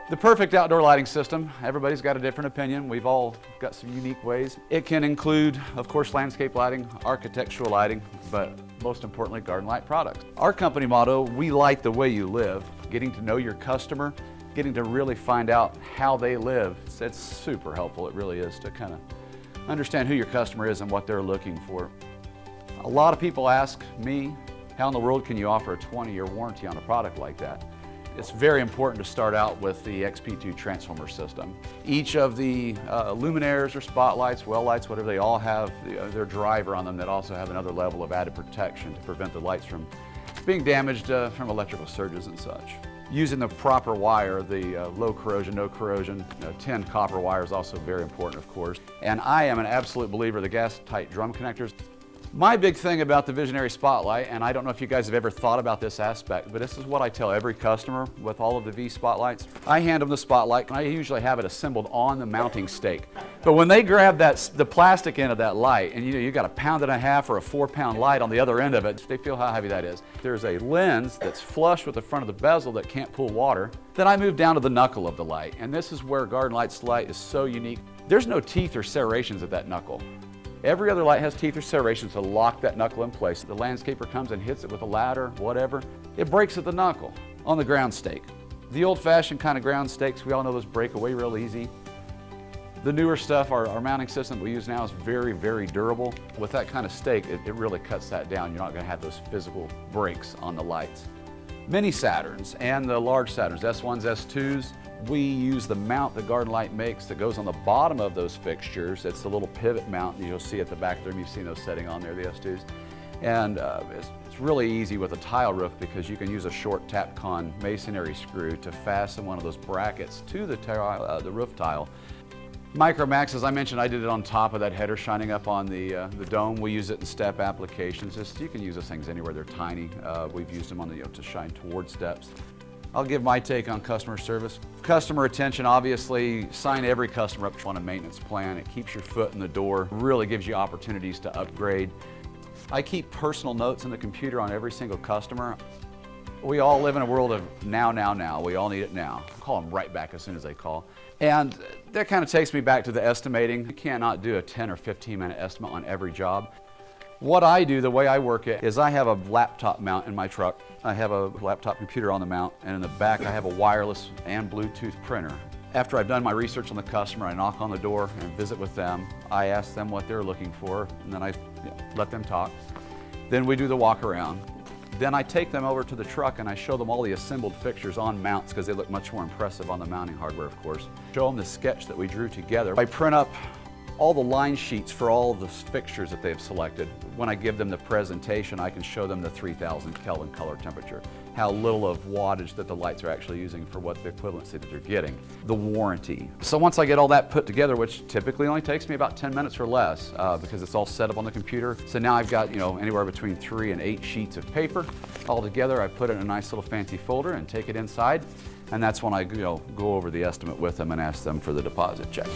The perfect outdoor lighting system, everybody's got a different opinion. We've all got some unique ways. It can include, of course, landscape lighting, architectural lighting, but most importantly, garden light products. Our company motto, we light the way you live. Getting to know your customer, getting to really find out how they live, it's super helpful. It really is to kind of understand who your customer is and what they're looking for. A lot of people ask me, how in the world can you offer a 20-year warranty on a product like that? It's very important to start out with the XP2 transformer system. Each of the luminaires or spotlights, well lights, whatever, they all have their driver on them that also have another level of added protection to prevent the lights from being damaged from electrical surges and such. Using the proper wire, the low corrosion, no corrosion, tin copper wire is also very important, of course. And I am an absolute believer of the gas-tight drum connectors. My big thing about the Visionary Spotlight, and I don't know if you guys have ever thought about this aspect, but this is what I tell every customer with all of the V Spotlights. I hand them the Spotlight, and I usually have it assembled on the mounting stake. But when they grab the plastic end of that light, and you got a 1.5 pound or a 4-pound light on the other end of it, they feel how heavy that is. There's a lens that's flush with the front of the bezel that can't pull water. Then I move down to the knuckle of the light, and this is where Garden Light's light is so unique. There's no teeth or serrations at that knuckle. Every other light has teeth or serrations to lock that knuckle in place. The landscaper comes and hits it with a ladder, whatever. It breaks at the knuckle on the ground stake. The old-fashioned kind of ground stakes, we all know those break away real easy. The newer stuff, our mounting system we use now is very, very durable. With that kind of stake, it really cuts that down. You're not going to have those physical breaks on the lights. Mini Saturns and the large Saturns, S1s, S2s, we use the mount that Garden Light makes that goes on the bottom of those fixtures. It's the little pivot mount you'll see at the back there. You've seen those setting on there, the S2s. And it's really easy with a tile roof because you can use a short Tapcon masonry screw to fasten one of those brackets to the roof tile. Micromax, as I mentioned, I did it on top of that header shining up on the dome. We use it in step applications. You can use those things anywhere. They're tiny. We've used them on to shine toward steps. I'll give my take on customer service. Customer attention, obviously, sign every customer up on a maintenance plan. It keeps your foot in the door, really gives you opportunities to upgrade. I keep personal notes in the computer on every single customer. We all live in a world of now, now, now. We all need it now. I'll call them right back as soon as they call. And that kind of takes me back to the estimating. You cannot do a 10 or 15-minute estimate on every job. What I do, the way I work it, is I have a laptop mount in my truck. I have a laptop computer on the mount, and in the back I have a wireless and Bluetooth printer. After I've done my research on the customer, I knock on the door and visit with them. I ask them what they're looking for, and then I let them talk. Then we do the walk around. Then I take them over to the truck and I show them all the assembled fixtures on mounts because they look much more impressive on the mounting hardware, of course. Show them the sketch that we drew together. I print up all the line sheets for all of the fixtures that they've selected. When I give them the presentation, I can show them the 3000 Kelvin color temperature, how little of wattage that the lights are actually using for what the equivalency that they're getting, the warranty. So once I get all that put together, which typically only takes me about 10 minutes or less because it's all set up on the computer. So now I've got anywhere between 3 and 8 sheets of paper all together. I put it in a nice little fancy folder and take it inside. And that's when I go over the estimate with them and ask them for the deposit check.